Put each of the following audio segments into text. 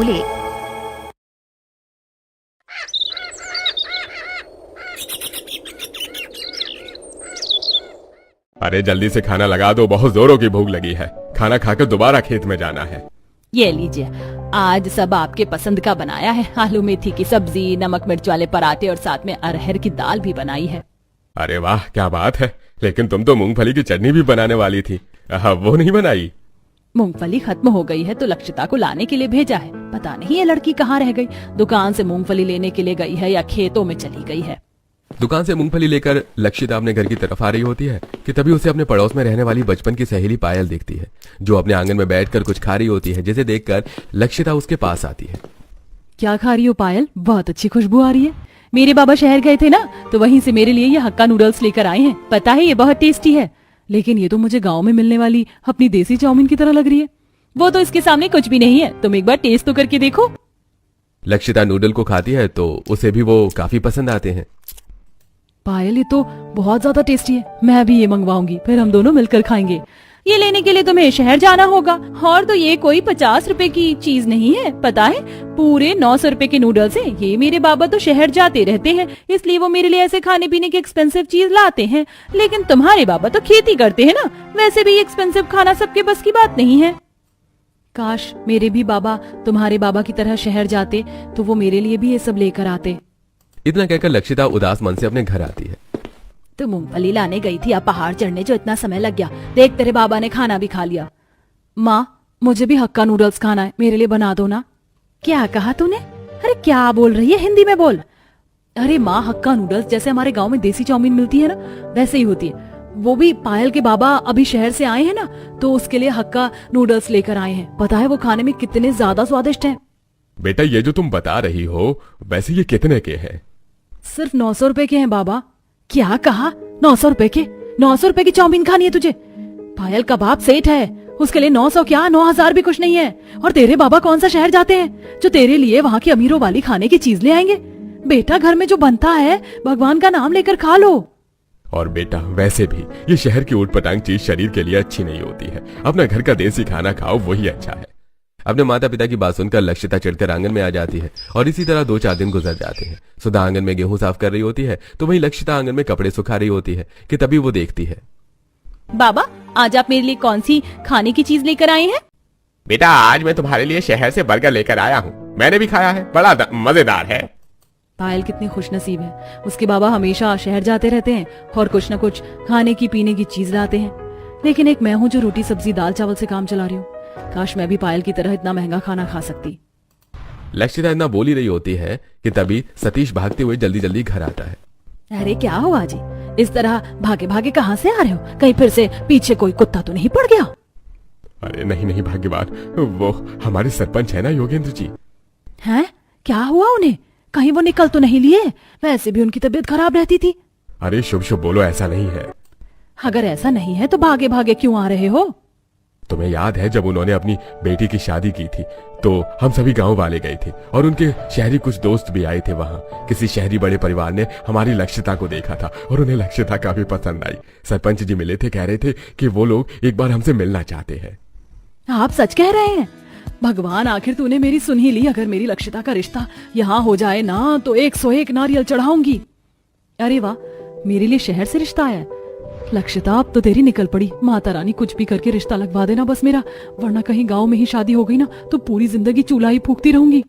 बोले, अरे जल्दी से खाना लगा दो, बहुत जोरों की भूख लगी है। खाना खाकर दोबारा खेत में जाना है। ये लीजिए, आज सब आपके पसंद का बनाया है। आलू मेथी की सब्जी, नमक मिर्च वाले पराठे और साथ में अरहर की दाल भी बनाई है। अरे वाह, क्या बात है। लेकिन तुम तो मूंगफली की चटनी भी बनाने वाली थी, वो नहीं बनाई? मूंगफली खत्म हो गई है तो लक्षिता को लाने के लिए भेजा है। पता नहीं ये लड़की कहाँ रह गई। दुकान से मूंगफली लेने के लिए गई है या खेतों में चली गई है। दुकान से मूंगफली लेकर लक्षिता अपने घर की तरफ आ रही होती है कि तभी उसे अपने पड़ोस में रहने वाली बचपन की सहेली पायल दिखती है, जो अपने आंगन में बैठकर कुछ खा रही होती है, जिसे देखकर लक्षिता उसके पास आती है। क्या खा रही हो पायल? बहुत अच्छी खुशबू आ रही है। मेरे बाबा शहर गए थे ना, तो वहीं से मेरे लिए ये हक्का नूडल्स लेकर आए हैं। पता है ये बहुत टेस्टी है, लेकिन ये तो मुझे गाँव में मिलने वाली अपनी देसी चाउमीन की तरह लग रही है। वो तो इसके सामने कुछ भी नहीं है, तुम एक बार टेस्ट तो करके देखो। लक्षिता नूडल को खाती है तो उसे भी वो काफी पसंद आते हैं। पायल, ये तो बहुत ज्यादा टेस्टी है, मैं भी ये मंगवाऊंगी, फिर हम दोनों मिलकर खाएंगे। ये लेने के लिए तुम्हें शहर जाना होगा, और तो ये कोई 50 रुपए की चीज नहीं है, पता है पूरे 900 रुपए के नूडल्स हैं। ये मेरे बाबा तो शहर जाते रहते हैं, इसलिए वो मेरे लिए ऐसे खाने पीने की एक्सपेंसिव चीज लाते हैं। लेकिन तुम्हारे बाबा तो खेती करते हैं ना, वैसे भी एक्सपेंसिव खाना सबके बस की बात नहीं है। काश मेरे भी बाबा तुम्हारे बाबा की तरह शहर जाते तो वो मेरे लिए भी ये सब लेकर आते। इतना कहकर लक्षिता उदास मन से अपने घर आती है। तो मूंगफली लाने गई थी, अब पहाड़ चढ़ने जो इतना समय लग गया। देख तेरे बाबा ने खाना भी खा लिया। माँ, मुझे भी हक्का नूडल्स खाना है, मेरे लिए बना दो ना। क्या कहा तूने? अरे क्या बोल रही है, हिंदी में बोल। अरे माँ, हक्का नूडल्स जैसे हमारे गाँव में देसी चाउमीन मिलती है ना, वैसे ही होती है। वो भी पायल के बाबा अभी शहर से आए हैं ना, तो उसके लिए हक्का नूडल्स लेकर आए हैं। पता है वो खाने में कितने ज्यादा स्वादिष्ट हैं। बेटा, ये जो तुम बता रही हो वैसे ये कितने के हैं? सिर्फ 900 रुपए के हैं बाबा। क्या कहा? 900 रुपए के? 900 रुपए की चाउमीन खानी है तुझे? पायल का बाप सेठ है, उसके लिए 900 क्या 9000 भी कुछ नहीं है। और तेरे बाबा कौन सा शहर जाते हैं जो तेरे लिए वहाँ की अमीरों वाली खाने की चीज ले आएंगे? बेटा, घर में जो बनता है भगवान का नाम लेकर खा लो। और बेटा, वैसे भी ये शहर की ऊटपटांग चीज शरीर के लिए अच्छी नहीं होती है। अपना घर का देसी खाना खाओ, वही अच्छा है। अपने माता पिता की बात सुनकर लक्षिता चिढ़कर आंगन में आ जाती है और इसी तरह 2-4 दिन गुजर जाते हैं। सुधा आंगन में गेहूं साफ कर रही होती है तो वहीं लक्षिता आंगन में कपड़े सुखा रही होती है कि तभी वो देखती है। बाबा, आज आप मेरे लिए कौन सी खाने की चीज लेकर आए हैं? बेटा, आज मैं तुम्हारे लिए शहर से बर्गर लेकर आया हूँ। मैंने भी खाया है, बड़ा मजेदार है। पायल कितनी खुशनसीब है, उसके बाबा हमेशा शहर जाते रहते हैं और कुछ न कुछ खाने की पीने की चीज लाते हैं। लेकिन एक मैं हूँ जो रोटी सब्जी दाल चावल से काम चला रही हूँ। काश मैं भी पायल की तरह इतना महंगा खाना खा सकती। लक्षिता इतना बोल ही रही होती है कि तभी सतीश भागते हुए जल्दी जल्दी घर आता है। अरे क्या हुआ जी, इस तरह भागे भागे कहाँ से आ रहे हो? कहीं फिर से पीछे कोई कुत्ता तो नहीं पड़ गया? अरे नहीं नहीं भाग्यवान, वो हमारे सरपंच है ना योगेंद्र जी। हैं? क्या हुआ उन्हें? कहीं वो निकल तो नहीं लिए? वैसे भी उनकी तबीयत खराब रहती थी। अरे शुभ शुभ बोलो, ऐसा नहीं है। अगर ऐसा नहीं है तो भागे भागे क्यों आ रहे हो? तुम्हें याद है जब उन्होंने अपनी बेटी की शादी की थी तो हम सभी गांव वाले गए थे और उनके शहरी कुछ दोस्त भी आए थे। वहां किसी शहरी बड़े परिवार ने हमारी लक्षिता को देखा था और उन्हें लक्षिता काफी पसंद आई। सरपंच जी मिले थे, कह रहे थे कि वो लोग एक बार हमसे मिलना चाहते हैं। आप सच कह रहे हैं? भगवान, आखिर तूने मेरी सुन ही ली। अगर मेरी लक्षिता का रिश्ता यहाँ हो जाए ना तो 101 नारियल चढ़ाऊंगी। अरे वाह, मेरे लिए शहर से रिश्ता आया है। लक्षिता, अब तो तेरी निकल पड़ी। माता रानी कुछ भी करके रिश्ता लगवा देना बस मेरा, वरना कहीं गांव में ही शादी हो गई ना तो पूरी जिंदगी चूल्हा ही फूकती रहूंगी।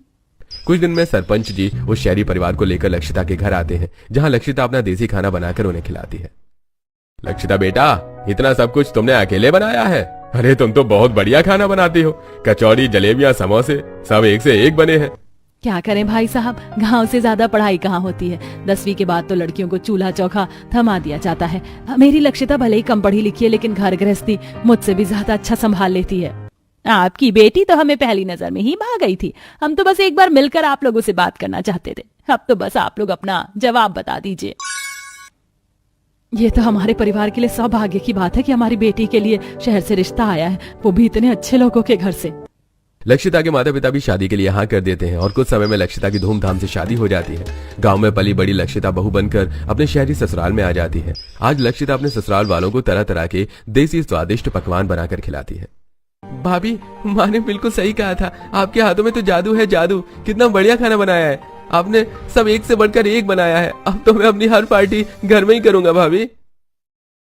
कुछ दिन में सरपंच जी उस शहरी परिवार को लेकर लक्षिता के घर आते हैं, जहां लक्षिता अपना देसी खाना बनाकर उन्हें खिलाती है। लक्षिता बेटा, इतना सब कुछ तुमने अकेले बनाया है? अरे तुम तो बहुत बढ़िया खाना बनाती हो। कचौड़ी, जलेबियां, समोसे सब एक से एक बने हैं। क्या करें भाई साहब, गांव से ज्यादा पढ़ाई कहाँ होती है। 10वीं के बाद तो लड़कियों को चूल्हा चौका थमा दिया जाता है। मेरी लक्षिता भले ही कम पढ़ी लिखी है, लेकिन घर गृहस्थी मुझसे भी ज्यादा अच्छा संभाल लेती है। आपकी बेटी तो हमें पहली नजर में ही भा गई थी। हम तो बस एक बार मिलकर आप लोगों से बात करना चाहते थे। अब तो बस आप लोग अपना जवाब बता दीजिए। ये तो हमारे परिवार के लिए सौभाग्य की बात है कि हमारी बेटी के लिए शहर से रिश्ता आया है, वो भी इतने अच्छे लोगों के घर से। लक्षिता के माता पिता भी शादी के लिए हाँ कर देते हैं और कुछ समय में लक्षिता की धूमधाम से शादी हो जाती है। गांव में पली बड़ी लक्षिता बहू बनकर अपने शहरी ससुराल में आ जाती है। आज लक्षिता अपने ससुराल वालों को तरह तरह के देसी स्वादिष्ट पकवान बनाकर खिलाती है। भाभी, माँ ने बिल्कुल सही कहा था, आपके हाथों में तो जादू है, जादू। कितना बढ़िया खाना बनाया है आपने, सब एक से बढ़कर एक बनाया है। अब तो मैं अपनी हर पार्टी घर में ही करूंगा भाभी।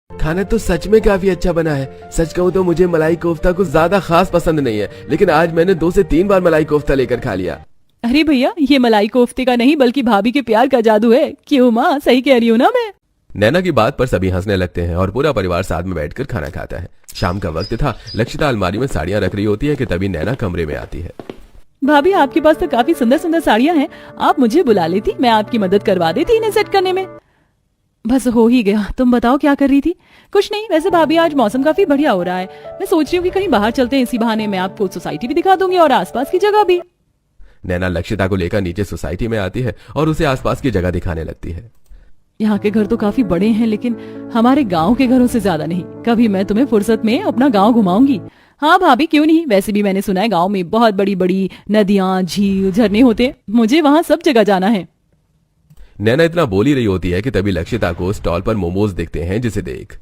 खाना तो सच में काफी अच्छा बना है। सच कहूँ तो मुझे मलाई कोफ्ता कुछ ज्यादा खास पसंद नहीं है, लेकिन आज मैंने 2 से 3 बार मलाई कोफ्ता लेकर खा लिया। अरे भैया, ये मलाई कोफ्ते का नहीं बल्कि भाभी के प्यार का जादू है। क्यों माँ, सही कह रही हूँ ना मैं? नैना की बात पर सभी हंसने लगते हैं और पूरा परिवार साथ में बैठकर खाना खाता है। शाम का वक्त था। लक्षिता अलमारी में साड़ियां रख रही होती है कि तभी नैना कमरे में आती है। भाभी, आपके पास तो काफी सुंदर सुंदर साड़ियां हैं, आप मुझे बुला लेती, मैं आपकी मदद करवा देती इन्हें सेट करने में। बस हो ही गया। तुम बताओ क्या कर रही थी? कुछ नहीं। वैसे भाभी, आज मौसम काफी बढ़िया हो रहा है, मैं सोच रही हूँ कि कहीं बाहर चलते हैं। इसी बहाने मैं आपको सोसाइटी भी दिखा दूंगी और आसपास की जगह भी। नैना लक्षिता को लेकर नीचे सोसाइटी में आती है और उसे आसपास की जगह दिखाने लगती है। यहाँ के घर तो काफी बड़े हैं, लेकिन हमारे गांव के घरों से ज्यादा नहीं। कभी मैं तुम्हें फुर्सत में अपना गांव घुमाऊंगी। हाँ भाभी, क्यों नहीं। वैसे भी मैंने सुना है गांव में बहुत बड़ी बड़ी नदियां, झील, झरने होते हैं। मुझे वहाँ सब जगह जाना है। नैना इतना बोल ही रही होती है कि तभी लक्षिता को स्टॉल पर मोमोज दिखते हैं, जिसे देख।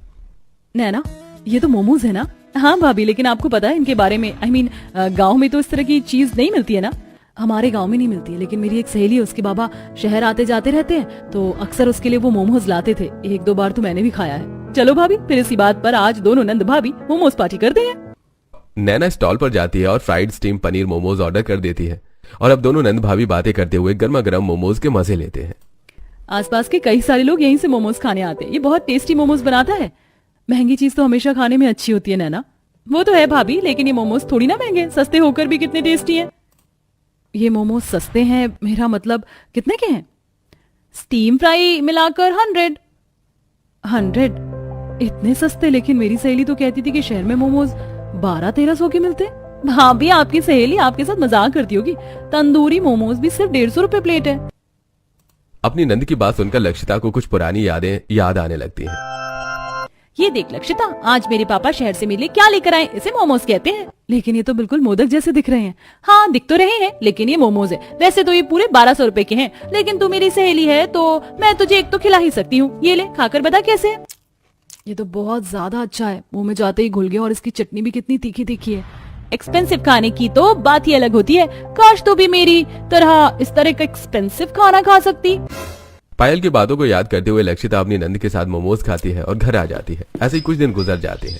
नैना, ये तो मोमोज है ना? हाँ भाभी, लेकिन आपको पता है इनके बारे में? गांव में तो इस तरह की चीज नहीं मिलती है ना। हमारे गांव में नहीं मिलती है, लेकिन मेरी एक सहेली है, उसके बाबा शहर आते जाते रहते हैं, तो अक्सर उसके लिए वो मोमोज लाते थे। 1-2 बार तो मैंने भी खाया है। चलो भाभी, फिर इसी बात पर आज दोनों नंद भाभी मोमोज पार्टी करते हैं। नैना स्टॉल पर जाती है और fried steam paneer momos order कर देती है और अब दोनों नंद भाभी बातें करते हुए गर्मा गर्म मोमोज के मजे लेते हैं। आसपास के कई सारे लोग यहीं से मोमोज खाने आते हैं। ये बहुत टेस्टी मोमोज बनाता है। महंगी चीज तो हमेशा खाने में अच्छी होती है नैना। वो तो है भाभी, लेकिन ये मोमोज थोड़ी ना महंगे, सस्ते होकर भी कितने टेस्टी हैं। ये मोमोज सस्ते हैं, मेरा मतलब कितने के हैं? स्टीम फ्राई मिलाकर 100 इतने सस्ते। लेकिन मेरी सहेली तो कहती थी कि शहर में मोमोज 1200-1300 के मिलते। भाभी, आपकी सहेली आपके साथ मजाक करती होगी। तंदूरी मोमोज भी सिर्फ 150 रुपए प्लेट है। अपनी नंद की बात सुनकर लक्षिता को कुछ पुरानी यादें याद आने लगती हैं। ये देख लक्षिता, आज मेरे पापा शहर से मेरे लिए क्या लेकर आए, इसे मोमोज कहते हैं। लेकिन ये तो बिल्कुल मोदक जैसे दिख रहे हैं। हाँ, दिख तो रहे हैं, लेकिन ये मोमोज है। वैसे तो ये पूरे 1200 रुपए के हैं, लेकिन तू मेरी सहेली है तो मैं तुझे एक तो खिला ही सकती हूँ। ये ले, खाकर बता कैसे है। ये तो बहुत ज्यादा अच्छा है, मुंह में जाते ही घुल गया। और इसकी चटनी भी कितनी तीखी तीखी है। एक्सपेंसिव खाने की तो बात ही अलग होती है। काश तू भी मेरी तरह इस तरह का एक्सपेंसिव खाना खा सकती। पायल की बातों को याद करते हुए लक्षिता अपनी नंद के साथ मोमोज खाती है और घर आ जाती है। ऐसे ही कुछ दिन गुजर जाते हैं।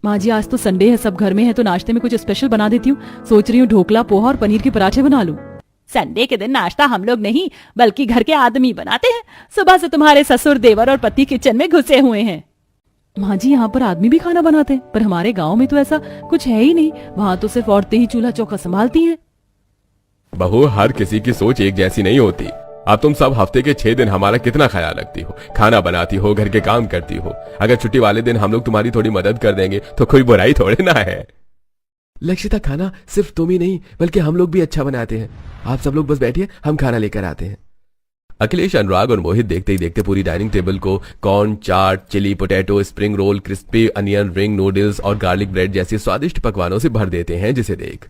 माँ जी, आज तो संडे है, सब घर में है, तो नाश्ते में कुछ स्पेशल बना देती हूँ। सोच रही हूँ ढोकला, पोहा और पनीर के पराठे बना लूं। संडे के दिन नाश्ता हम लोग नहीं बल्कि घर के आदमी बनाते हैं। सुबह से तुम्हारे ससुर, देवर और पति किचन में घुसे हुए हैं। माँ जी, यहाँ पर आदमी भी खाना बनाते हैं, पर हमारे गाँव में तो ऐसा कुछ है ही नहीं। वहाँ तो सिर्फ औरतें ही चूल्हा चौका संभालती हैं। बहू, हर किसी की सोच एक जैसी नहीं होती। अब तुम सब हफ्ते के 6 दिन हमारा कितना ख्याल रखती हो, खाना बनाती हो, घर के काम करती हो। अगर छुट्टी वाले दिन हम लोग तुम्हारी थोड़ी मदद कर देंगे तो कोई बुराई थोड़ी ना है। लक्षिता, खाना सिर्फ तुम ही नहीं बल्कि हम लोग भी अच्छा बनाते हैं। आप सब लोग बस बैठिए, हम खाना लेकर आते हैं। अखिलेश, अनुराग और मोहित देखते ही देखते पूरी डाइनिंग टेबल को corn, chaat, chilli potato, spring roll, crispy onion ring, noodles और गार्लिक ब्रेड जैसी स्वादिष्ट पकवानों से भर देते हैं, जिसे देख।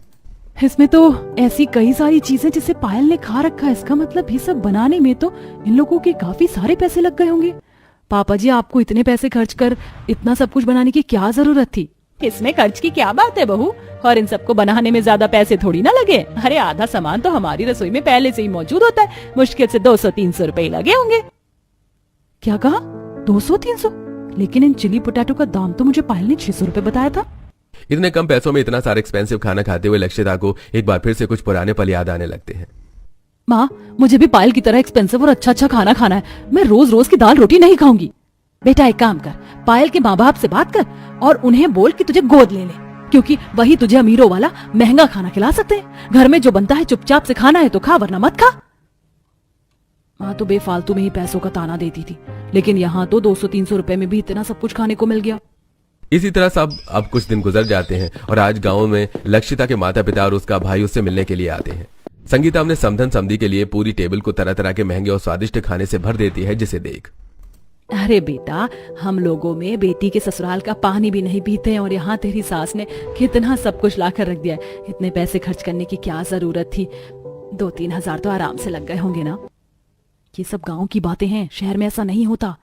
इसमें तो ऐसी कई सारी चीजें जिसे पायल ने खा रखा है। इसका मतलब ये सब बनाने में तो इन लोगों के काफी सारे पैसे लग गए होंगे। पापा जी, आपको इतने पैसे खर्च कर इतना सब कुछ बनाने की क्या जरूरत थी? इसमें खर्च की क्या बात है बहू, और इन सबको बनाने में ज्यादा पैसे थोड़ी ना लगे। अरे आधा सामान तो हमारी रसोई में पहले से ही मौजूद होता है। मुश्किल से 200-300 रुपए लगे होंगे। क्या कहा? 200-300? लेकिन इन चिली पोटैटो का दाम तो मुझे पायल ने 600 रुपए बताया था। इतने कम पैसों में इतना सारा एक्सपेंसिव खाना खाते हुए लक्षिता को एक बार फिर से कुछ पुराने पल याद आने लगते हैं। माँ, मुझे भी पायल की तरह एक्सपेंसिव और अच्छा अच्छा खाना खाना है। मैं रोज रोज की दाल रोटी नहीं खाऊंगी। बेटा, एक काम कर, पायल के माँ बाप से बात कर और उन्हें बोल कि तुझे गोद ले ले, क्योंकि वही तुझे अमीरों वाला महंगा खाना खिला सकते हैं। घर में जो बनता है चुपचाप से खाना है तो खा, वरना मत खा। माँ तो बेफालतू में ही पैसों का ताना देती थी, लेकिन यहाँ तो 200-300 रुपए में भी इतना सब कुछ खाने को मिल गया। इसी तरह सब अब कुछ दिन गुजर जाते हैं और आज गांव में लक्षिता के माता पिता और उसका भाई उससे मिलने के लिए आते हैं। संगीता अपने समधन समधी के लिए पूरी टेबल को तरह तरह के महंगे और स्वादिष्ट खाने से भर देती है, जिसे देख। अरे बेटा, हम लोगों में बेटी के ससुराल का पानी भी नहीं पीते हैं और यहाँ तेरी सास ने कितना सब कुछ लाकर रख दिया है। इतने पैसे खर्च करने की क्या जरूरत थी? 2-3 हजार तो आराम से लग गए होंगे ना। ये सब गांव की बातें हैं, शहर में ऐसा नहीं होता।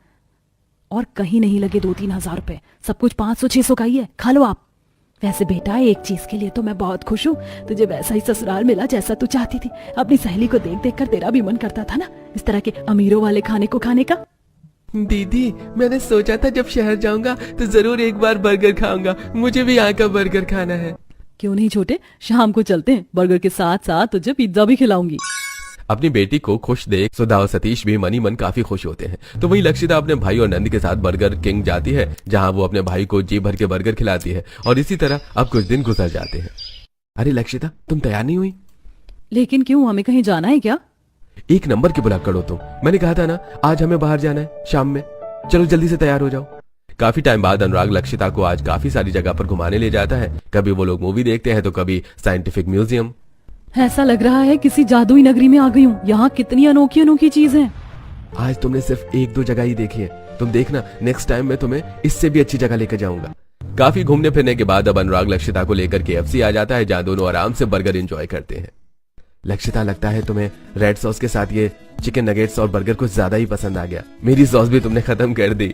और कहीं नहीं लगे 2-3 हजार रुपए, सब कुछ 500-600 का ही है। खा लो आप। वैसे बेटा एक चीज के लिए तो मैं बहुत खुश हूँ, तुझे वैसा ही ससुराल मिला जैसा तू चाहती थी। अपनी सहेली को देख देख कर तेरा भी मन करता था ना इस तरह के अमीरों वाले खाने को खाने का। दीदी मैंने सोचा था जब शहर जाऊंगा तो जरूर एक बार बर्गर खाऊंगा, मुझे भी यहाँ का बर्गर खाना है। क्यों नहीं छोटे, शाम को चलते हैं, बर्गर के साथ साथ तुझे पिज्जा भी खिलाऊंगी। अपनी बेटी को खुश देख सुधा और सतीश भी मनी मन काफी खुश होते हैं। तो वहीं लक्षिता अपने भाई और नंद के साथ बर्गर किंग जाती है, जहां वो अपने भाई को जी भर के बर्गर खिलाती है। और इसी तरह अब कुछ दिन गुजर जाते हैं। अरे लक्षिता तुम तैयार नहीं हुई? लेकिन क्यों, हमें कहीं जाना है क्या? एक नंबर की बुला करो तुम, मैंने कहा था ना आज हमें बाहर जाना है शाम में। चलो जल्दी से तैयार हो जाओ। काफी टाइम बाद अनुराग लक्षिता को आज काफी सारी जगह पर घुमाने ले जाता है। कभी वो लोग मूवी देखते हैं तो कभी साइंटिफिक म्यूजियम। ऐसा लग रहा है किसी जादुई नगरी में आ गई हूँ। यहाँ कितनी अनोखी अनोखी चीजें। आज तुमने सिर्फ एक दो जगह ही देखी है, तुम देखना नेक्स्ट टाइम मैं तुम्हें इससे भी अच्छी जगह लेकर जाऊंगा। काफी घूमने फिरने के बाद अब अनुराग लक्षिता को लेकर KFC आ जाता है, जहां दोनों आराम से बर्गर एंजॉय करते हैं। लक्षिता लगता है तुम्हें रेड सॉस के साथ ये चिकन नगेट्स और बर्गर कुछ ज्यादा ही पसंद आ गया। मेरी सॉस भी तुमने खत्म कर दी।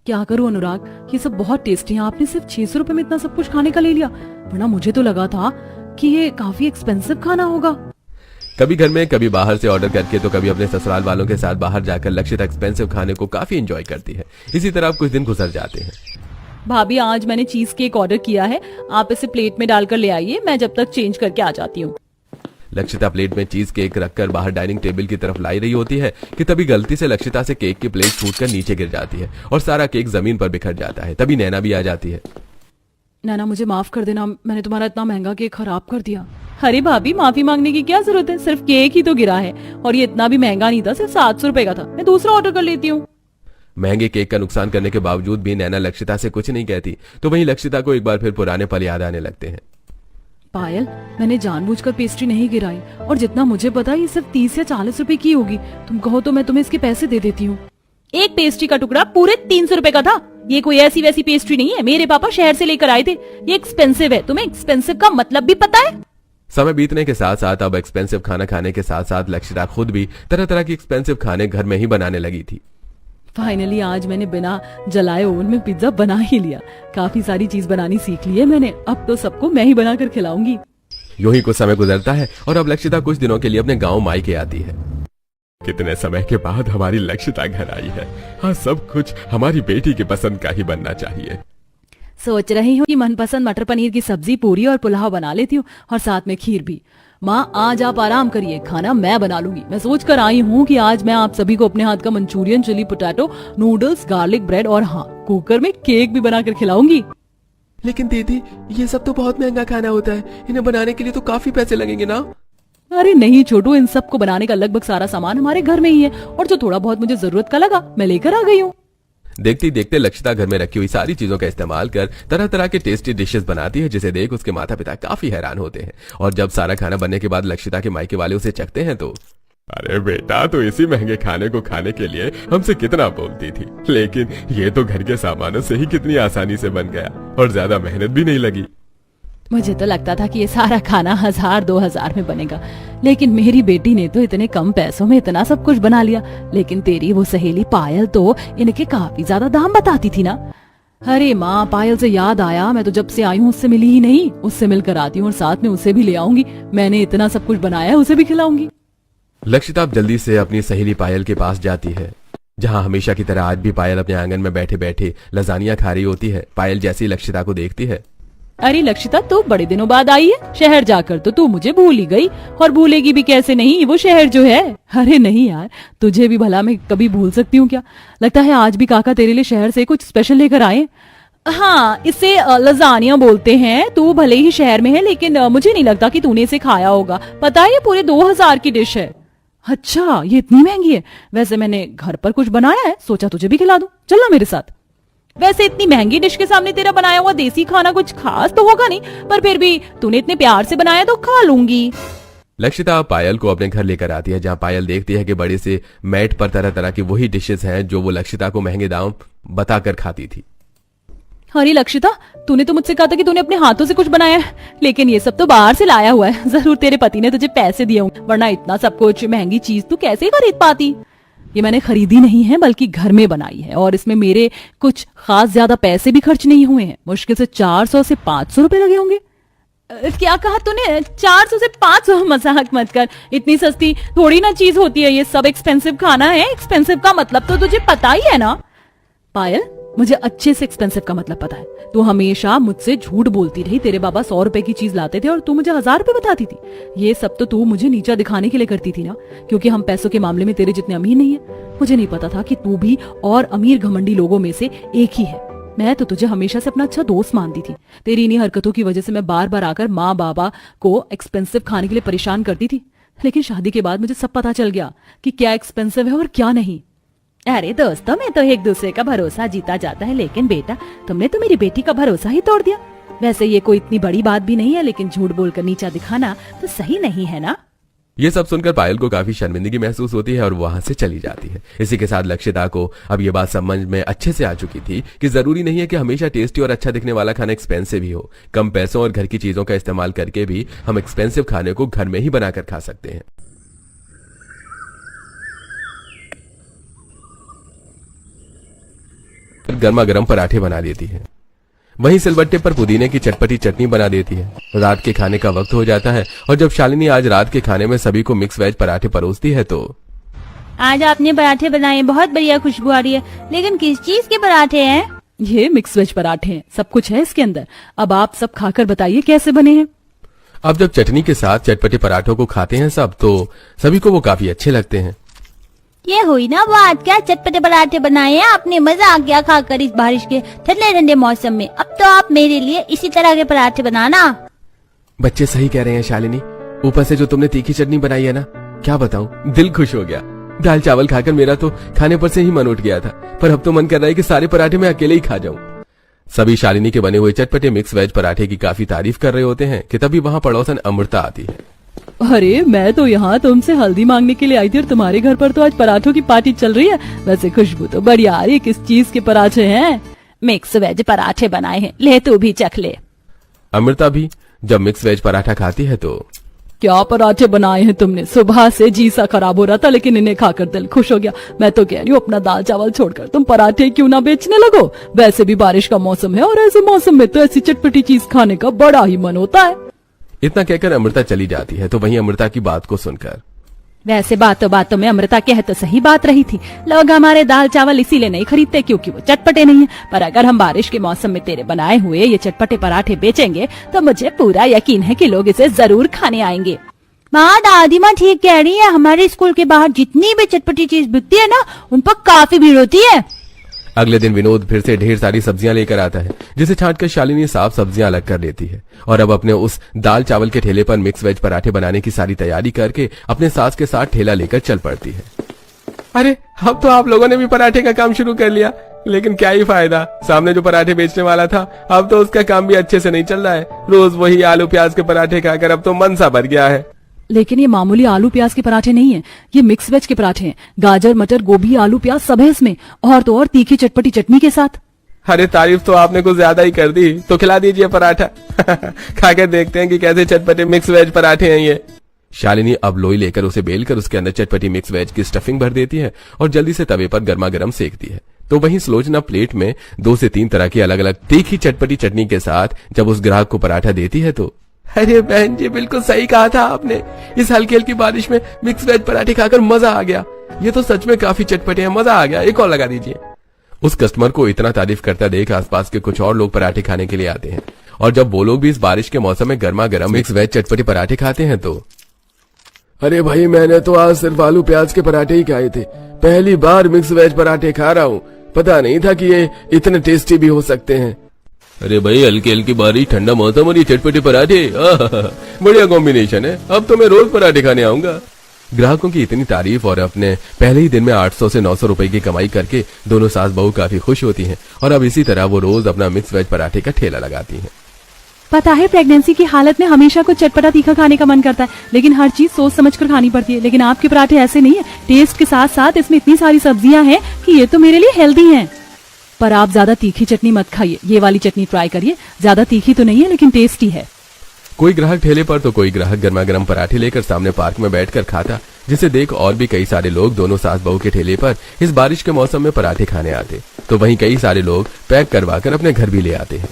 क्या करूं अनुराग, ये सब बहुत टेस्टी है। आपने सिर्फ 600 रुपए में इतना सब कुछ खाने का ले लिया, वरना मुझे तो लगा था कि ये काफी एक्सपेंसिव खाना होगा। कभी घर में कभी बाहर से ऑर्डर करके तो कभी अपने ससुराल वालों के साथ बाहर जाकर लक्षिता एक्सपेंसिव खाने को काफी एंजॉय करती है। इसी तरह अब कुछ दिन गुजर जाते हैं। भाभी आज मैंने चीज केक ऑर्डर किया है, आप इसे प्लेट में डालकर ले आइए, मैं जब तक चेंज करके आ जाती हूँ। लक्षिता प्लेट में चीज केक रखकर बाहर डाइनिंग टेबल की तरफ लाई रही होती है कि तभी गलती से लक्षिता से केक की प्लेट छूटकर नीचे गिर जाती है और सारा केक जमीन पर बिखर जाता है। तभी नैना भी आ जाती है। नैना मुझे माफ कर देना, मैंने तुम्हारा इतना महंगा केक खराब कर दिया। अरे भाभी माफी मांगने की क्या जरूरत है, सिर्फ केक ही तो गिरा है और ये इतना भी महंगा नहीं था, सिर्फ 700 रुपए का था। मैं दूसरा ऑर्डर कर लेती हूँ। महंगे केक का नुकसान करने के बावजूद भी नैना लक्षिता से कुछ नहीं कहती। तो वहीं लक्षिता को एक बार फिर पुराने पल याद आने लगते हैं। पायल, मैंने जानबूझकर पेस्ट्री नहीं गिराई और जितना मुझे पता ये सिर्फ 30 या 40 रुपए की होगी। तुम कहो तो मैं तुम्हें इसके पैसे दे देती हूँ। एक पेस्ट्री का टुकड़ा पूरे 300 रुपए का था। ये कोई ऐसी वैसी पेस्ट्री नहीं है, मेरे पापा शहर से लेकर आए थे। ये एक्सपेंसिव है, तुम्हें एक्सपेंसिव का मतलब भी पता है? समय बीतने के साथ साथ अब एक्सपेंसिव खाना खाने के साथ साथ लक्षिता खुद भी तरह तरह की एक्सपेंसिव खाने घर में ही बनाने लगी थी। फाइनली आज मैंने बिना जलाए ओवन में पिज्जा बना ही लिया। काफी सारी चीज बनानी सीख ली है मैंने, अब तो सबको मैं ही बनाकर खिलाऊंगी। यूं ही कुछ समय गुजरता है और अब लक्षिता कुछ दिनों के लिए अपने गांव मायके आती है। कितने समय के बाद हमारी लक्षिता घर आई है। हाँ, सब कुछ हमारी बेटी की पसंद का ही बनना चाहिए। सोच रही हूँ कि मनपसंद मटर पनीर की सब्जी, पूरी और पुलाव बना लेती हूँ और साथ में खीर भी। माँ आज आप आराम करिए, खाना मैं बना लूंगी। मैं सोच कर आई हूँ कि आज मैं आप सभी को अपने हाथ का Manchurian, chilli potato, noodles, garlic bread और हाँ कुकर में केक भी बनाकर खिलाऊंगी। लेकिन दीदी ये सब तो बहुत महंगा खाना होता है, इन्हें बनाने के लिए तो काफी पैसे लगेंगे ना? अरे नहीं छोटू, इन सबको बनाने का लगभग सारा सामान हमारे घर में ही है और जो थोड़ा बहुत मुझे जरूरत का लगा मैं लेकर आ गई हूँ। देखते देखते लक्षिता घर में रखी हुई सारी चीजों का इस्तेमाल कर तरह तरह के टेस्टी डिशेस बनाती है, जिसे देख उसके माता पिता काफी हैरान होते हैं। और जब सारा खाना बनने के बाद लक्षिता के मायके वाले उसे चखते हैं तो अरे बेटा, तो इसी महंगे खाने को खाने के लिए हमसे कितना बोलती थी, लेकिन ये तो घर के सामानों से ही कितनी आसानी से बन गया और ज्यादा मेहनत भी नहीं लगी। मुझे तो लगता था कि ये सारा खाना 1000-2000 में बनेगा, लेकिन मेरी बेटी ने तो इतने कम पैसों में इतना सब कुछ बना लिया। लेकिन तेरी वो सहेली पायल तो इनके काफी ज्यादा दाम बताती थी ना। अरे माँ, पायल से याद आया, मैं तो जब से आई हूँ उससे मिली ही नहीं। उससे मिलकर आती हूँ और साथ में उसे भी ले आऊंगी। मैंने इतना सब कुछ बनाया है, उसे भी खिलाऊंगी। लक्षिता जल्दी से अपनी सहेली पायल के पास जाती है, जहाँ हमेशा की तरह आज भी पायल अपने आंगन में बैठे बैठे लजानिया खा रही होती है। पायल जैसी लक्षिता को देखती है। अरे लक्षिता, तू बड़े दिनों बाद आई है। शहर जाकर तो तू मुझे भूल ही गई, और भूलेगी भी कैसे नहीं, वो शहर जो है। अरे नहीं यार, तुझे भी भला मैं कभी भूल सकती हूँ क्या? लगता है आज भी काका तेरे लिए शहर से कुछ स्पेशल लेकर आए। हाँ, इसे लजानिया बोलते हैं। तू भले ही शहर में है, लेकिन मुझे नहीं लगता कि तूने इसे खाया होगा। पता है ये पूरे 2000 की डिश है। अच्छा, ये इतनी महंगी है? वैसे मैंने घर पर कुछ बनाया है, सोचा तुझे भी खिला दूं। चलना मेरे साथ। वैसे इतनी महंगी डिश के सामने तेरा बनाया हुआ देसी खाना कुछ खास तो होगा नहीं, पर फिर भी तूने इतने प्यार से बनाया तो खा लूंगी। लक्षिता पायल को अपने घर लेकर आती है, जहाँ पायल देखती है कि बड़े से मैट पर तरह तरह की वही डिशेस हैं जो वो लक्षिता को महंगे दाम बताकर खाती थी। अरे लक्षिता, तूने तो मुझसे कहा था कि तूने अपने हाथों से कुछ बनाया है, लेकिन ये सब तो बाहर से लाया हुआ है। जरूर तेरे पति ने तुझे पैसे दिए होंगे, वरना इतना सब कुछ महंगी चीज तू कैसे खरीद पाती? ये मैंने खरीदी नहीं है बल्कि घर में बनाई है, और इसमें मेरे कुछ खास ज्यादा पैसे भी खर्च नहीं हुए हैं। मुश्किल से 400 से 500 रुपए लगे होंगे। क्या कहा तूने? 400 से 500? मजाक मत कर, इतनी सस्ती थोड़ी ना चीज होती है ये सब। एक्सपेंसिव खाना है। एक्सपेंसिव का मतलब तो तुझे पता ही है ना। पायल, मुझे अच्छे से एक्सपेंसिव का मतलब पता है। तू हमेशा मुझसे झूठ बोलती रही। तेरे बाबा 100 रुपए की चीज लाते थे और तू मुझे 1000 रुपए बताती थी। ये सब तो तू मुझे नीचा दिखाने के लिए करती थी ना, क्योंकि हम पैसों के मामले में तेरे जितने अमीर नहीं है। मुझे नहीं पता था कि तू भी और अमीर घमंडी लोगों में से एक ही है। मैं तो तुझे हमेशा से अपना अच्छा दोस्त मानती थी। तेरी इन्हीं हरकतों की वजह से मैं बार बार आकर माँ बाबा को एक्सपेंसिव खाने के लिए परेशान करती थी। लेकिन शादी के बाद मुझे सब पता चल गया कि क्या एक्सपेंसिव है और क्या नहीं। अरे दोस्तों में तो एक दूसरे का भरोसा जीता जाता है, लेकिन बेटा तुमने तो मेरी बेटी का भरोसा ही तोड़ दिया। वैसे ये कोई इतनी बड़ी बात भी नहीं है, लेकिन झूठ बोलकर नीचा दिखाना तो सही नहीं है ना। ये सब सुनकर पायल को काफी शर्मिंदगी महसूस होती है और वहां से चली जाती है। इसी के साथ लक्षिता को अब ये बात समझ में अच्छे से आ चुकी थी कि जरूरी नहीं है कि हमेशा टेस्टी और अच्छा दिखने वाला खाना एक्सपेंसिव ही हो। कम पैसों और घर की चीजों का इस्तेमाल करके भी हम एक्सपेंसिव खाने को घर में ही बनाकर खा सकते हैं। गर्मा गर्म पराठे बना देती है, वहीं सिलबट्टे पर पुदीने की चटपटी चटनी बना देती है। रात के खाने का वक्त हो जाता है और जब शालिनी आज रात के खाने में सभी को मिक्स वेज पराठे परोसती है तो आज आपने पराठे बनाए, बहुत बढ़िया खुशबू आ रही है। लेकिन किस चीज के पराठे हैं? ये मिक्स वेज पराठे हैं, सब कुछ है इसके अंदर। अब आप सब खाकर बताइए कैसे बने हैं। अब जब चटनी के साथ चटपटे पराठों को खाते हैं सब, तो सभी को वो काफी अच्छे लगते हैं। ये हुई ना बात, क्या चटपटे पराठे बनाए हैं आपने। मजा आ गया खाकर इस बारिश के ठंडे ठंडे मौसम में। अब तो आप मेरे लिए इसी तरह के पराठे बनाना। बच्चे सही कह रहे हैं शालिनी, ऊपर से जो तुमने तीखी चटनी बनाई है ना, क्या बताऊं, दिल खुश हो गया। दाल चावल खाकर मेरा तो खाने पर से ही मन उठ गया था, पर अब तो मन कर रहा है कि सारे पराठे मैं अकेले ही खा जाऊं। सभी शालिनी के बने हुए चटपटे मिक्स वेज पराठे की काफी तारीफ कर रहे होते हैं कि तभी वहां पड़ोसन अमृता आती है। अरे मैं तो यहाँ तुमसे हल्दी मांगने के लिए आई थी और तुम्हारे घर पर तो आज पराठों की पार्टी चल रही है। वैसे खुशबू तो बढ़िया आ रही है। किस चीज के पराठे हैं? मिक्स वेज पराठे बनाए हैं, ले तू भी चख ले। अमृता भी जब मिक्स वेज पराठा खाती है तो क्या पराठे बनाए हैं तुमने? सुबह से जी सा खराब हो रहा था, लेकिन इन्हें खाकर दिल खुश हो गया। मैं तो कह रही हूँ अपना दाल चावल छोड़कर तुम पराठे क्यों ना बेचने लगो। वैसे भी बारिश का मौसम है और ऐसे मौसम में तो ऐसी चटपटी चीज खाने का बड़ा ही मन होता है। इतना कहकर अमृता चली जाती है, तो वहीं अमृता की बात को सुनकर वैसे बातों में अमृता कह तो सही बात रही थी। लोग हमारे दाल चावल इसीलिए नहीं खरीदते क्योंकि वो चटपटे नहीं है। पर अगर हम बारिश के मौसम में तेरे बनाए हुए ये चटपटे पराठे बेचेंगे तो मुझे पूरा यकीन है कि लोग इसे जरूर खाने आएंगे। माँ, दादी माँ ठीक कह रही है। हमारे स्कूल के बाहर जितनी भी चटपटी चीज बिकती है ना, उन पर काफी भीड़ होती है। अगले दिन विनोद फिर से ढेर सारी सब्जियां लेकर आता है, जिसे छांटकर शालिनी साफ सब्जियां अलग कर लेती है और अब अपने उस दाल चावल के ठेले पर मिक्स वेज पराठे बनाने की सारी तैयारी करके अपने सास के साथ ठेला लेकर चल पड़ती है। अरे अब तो आप लोगों ने भी पराठे का काम शुरू कर लिया, लेकिन क्या ही फायदा, सामने जो पराठे बेचने वाला था अब तो उसका काम भी अच्छे से नहीं चल रहा है। रोज वही आलू प्याज के पराठे खाकर अब तो मन सा भर गया है। लेकिन ये मामूली आलू प्याज के पराठे नहीं है, ये मिक्स वेज के पराठे हैं। गाजर मटर गोभी आलू प्याज सब है इसमें, और तो और तीखी चटपटी चटनी के साथ। अरे तारीफ तो आपने कुछ ज्यादा ही कर दी, तो खिला दीजिए पराठा। खाकर देखते हैं कि कैसे चटपटे मिक्स वेज पराठे हैं ये। शालिनी अब लोई लेकर उसे बेलकर उसके अंदर चटपटी मिक्स वेज की स्टफिंग भर देती है और जल्दी से तवे पर गर्मा गर्म सेकती है। तो वहीं सुलोचना प्लेट में 2 से 3 तरह की अलग अलग तीखी चटपटी चटनी के साथ जब उस ग्राहक को पराठा देती है तो अरे बहन जी, बिल्कुल सही कहा था आपने। इस हल्की हल्की बारिश में मिक्स वेज पराठे खाकर मजा आ गया। ये तो सच में काफी चटपटे हैं, मजा आ गया। एक और लगा दीजिए। उस कस्टमर को इतना तारीफ करता देख आसपास के कुछ और लोग पराठे खाने के लिए आते हैं और जब वो लोग भी इस बारिश के मौसम में गर्मा गर्म मिक्स वेज चटपटे पराठे खाते हैं तो अरे भाई, मैंने तो आज सिर्फ आलू प्याज के पराठे ही खाए थे, पहली बार मिक्स वेज पराठे खा रहा हूँ। पता नहीं था कि ये इतने टेस्टी भी हो सकते हैं। अरे भाई, हल्की हल्की बारिश, ठंडा मौसम और ये चटपटे पराठे, बढ़िया कॉम्बिनेशन है। अब तो मैं रोज पराठे खाने आऊंगा। ग्राहकों की इतनी तारीफ और अपने पहले ही दिन में 800 से 900 रुपए की कमाई करके दोनों सास बहू काफी खुश होती हैं और अब इसी तरह वो रोज अपना मिक्स वेज पराठे का ठेला लगाती हैं। पता है, प्रेगनेंसी की हालत में हमेशा कुछ चटपटा तीखा खाने का मन करता है, लेकिन हर चीज सोच समझ कर खानी पड़ती है। लेकिन आपके पराठे ऐसे नहीं है। टेस्ट के साथ साथ इसमें इतनी सारी सब्जियां हैं कि ये तो मेरे लिए हेल्दी हैं। पर आप ज्यादा तीखी चटनी मत खाइए, ये वाली चटनी ट्राई करिए। ज्यादा तीखी तो नहीं है लेकिन टेस्टी है। कोई ग्राहक ठेले पर तो कोई ग्राहक गर्मा गर्म पराठे लेकर सामने पार्क में बैठकर खाता जिसे देख और भी कई सारे लोग दोनों सास बहू के ठेले पर इस बारिश के मौसम में पराठे खाने आते। तो वहीं कई सारे लोग पैक करवाकर अपने घर भी ले आते हैं।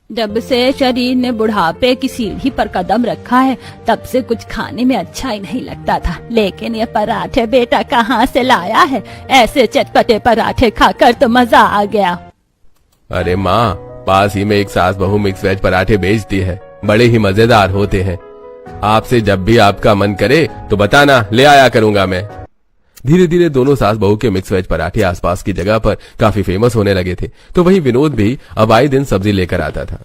जब से शरीर ने बुढ़ापे की सीढ़ी पर कदम रखा है तब से कुछ खाने में अच्छा ही नहीं लगता था, लेकिन ये पराठे बेटा कहाँ से लाया है? ऐसे चटपटे पराठे खाकर तो मजा आ गया। अरे माँ, पास ही में एक सास बहू मिक्स वेज पराठे बेचती है, बड़े ही मजेदार होते हैं। आपसे जब भी आपका मन करे तो बताना, ले आया करूंगा मैं। धीरे धीरे दोनों सास बहू के मिक्स वेज पराठे आसपास की जगह पर काफी फेमस होने लगे थे। तो वहीं विनोद भी अब आए दिन सब्जी लेकर आता था।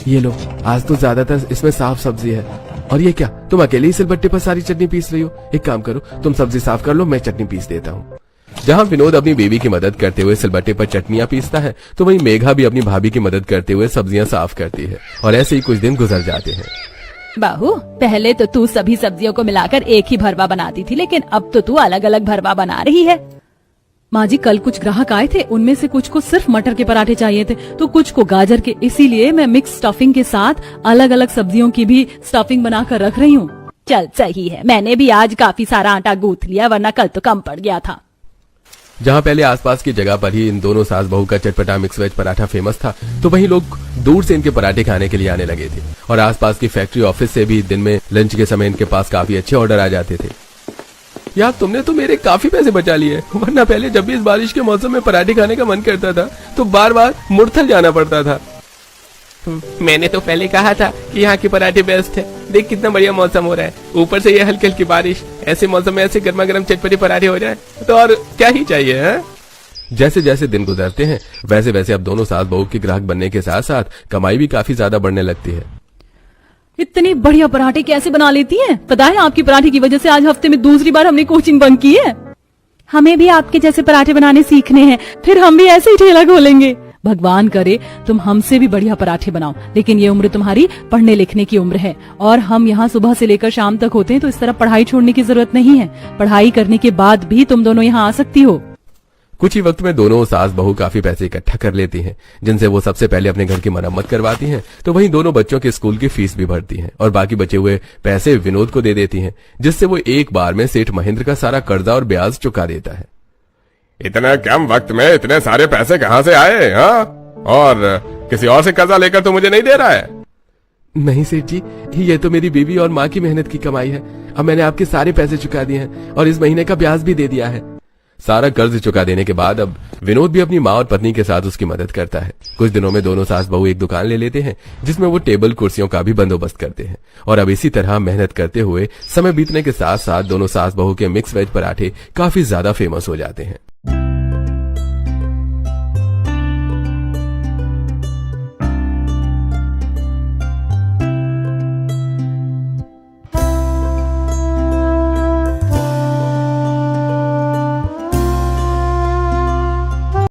ये लो, आज तो ज्यादातर इसमें साफ सब्जी है। और ये क्या, तुम अकेले ही सिलबट्टे पर सारी चटनी पीस रही हो? एक काम करो, तुम सब्जी साफ कर लो, मैं चटनी पीस देता हूँ। जहाँ विनोद अपनी बीवी की मदद करते हुए सिलबट्टे पर चटनियां पीसता है, तो वहीं मेघा भी अपनी भाभी की मदद करते हुए सब्जियां साफ करती है। और ऐसे ही कुछ दिन गुजर जाते हैं। बाहू, पहले तो तू सभी सब्जियों को मिलाकर एक ही भरवा बनाती थी, लेकिन अब तो तू अलग अलग भरवा बना रही है। माँ जी, कल कुछ ग्राहक आए थे, उनमें से कुछ को सिर्फ मटर के पराठे चाहिए थे तो कुछ को गाजर के, इसीलिए मैं मिक्स स्टफिंग के साथ अलग अलग सब्जियों की भी स्टफिंग बनाकर रख रही हूँ। चल सही है, मैंने भी आज काफी सारा आटा गूंथ लिया, वरना कल तो कम पड़ गया था। जहाँ पहले आसपास की जगह पर ही इन दोनों सास बहू का चटपटा मिक्स वेज पराठा फेमस था, तो वहीं लोग दूर से इनके पराठे खाने के लिए आने लगे थे। और आसपास की फैक्ट्री ऑफिस से भी दिन में लंच के समय इनके पास काफी अच्छे ऑर्डर आ जाते थे। यार, तुमने तो मेरे काफी पैसे बचा लिए, वरना पहले जब भी इस बारिश के मौसम में पराठे खाने का मन करता था तो बार बार मुड़थल जाना पड़ता था। मैंने तो पहले कहा था कि यहाँ के पराठे बेस्ट है। देख कितना बढ़िया मौसम हो रहा है, ऊपर से ये हल्की हल्की बारिश, ऐसे मौसम में ऐसे गर्मा गर्म चटपटे पराठे हो जाए तो और क्या ही चाहिए है? जैसे जैसे दिन गुजरते हैं वैसे वैसे अब दोनों सास बहू के ग्राहक बनने के साथ साथ कमाई भी काफी ज्यादा बढ़ने लगती है। इतनी बढ़िया पराठे कैसे बना लेती हैं? पता है, आपकी पराठे की वजह से आज हफ्ते में दूसरी बार हमने कोचिंग बंक की है। हमें भी आपके जैसे पराठे बनाने सीखने हैं, फिर हम भी ऐसे ही ठेला खोलेंगे। भगवान करे तुम हमसे भी बढ़िया पराठे बनाओ, लेकिन ये उम्र तुम्हारी पढ़ने लिखने की उम्र है और हम यहाँ सुबह से लेकर शाम तक होते हैं, तो इस तरह पढ़ाई छोड़ने की जरूरत नहीं है। पढ़ाई करने के बाद भी तुम दोनों यहाँ आ सकती हो। कुछ ही वक्त में दोनों सास बहू काफी पैसे इकट्ठा कर लेती हैं, जिनसे वो सबसे पहले अपने घर की मरम्मत करवाती हैं। तो वहीं दोनों बच्चों के स्कूल की फीस भी भरती हैं और बाकी बचे हुए पैसे विनोद को दे देती हैं, जिससे वो एक बार में सेठ महेंद्र का सारा कर्जा और ब्याज चुका देता है। इतने कम वक्त में इतने सारे पैसे कहाँ से आए? हाँ, और किसी और से कर्जा लेकर तो मुझे नहीं दे रहा है? नहीं सेठ जी, ये तो मेरी बीवी और माँ की मेहनत की कमाई है। अब मैंने आपके सारे पैसे चुका दिए हैं और इस महीने का ब्याज भी दे दिया है। सारा कर्ज चुका देने के बाद अब विनोद भी अपनी माँ और पत्नी के साथ उसकी मदद करता है। कुछ दिनों में दोनों सास बहू एक दुकान ले लेते हैं, जिसमें वो टेबल कुर्सियों का भी बंदोबस्त करते हैं। और अब इसी तरह मेहनत करते हुए समय बीतने के साथ साथ दोनों सास बहू के मिक्स वेज पराठे काफी ज्यादा फेमस हो जाते हैं।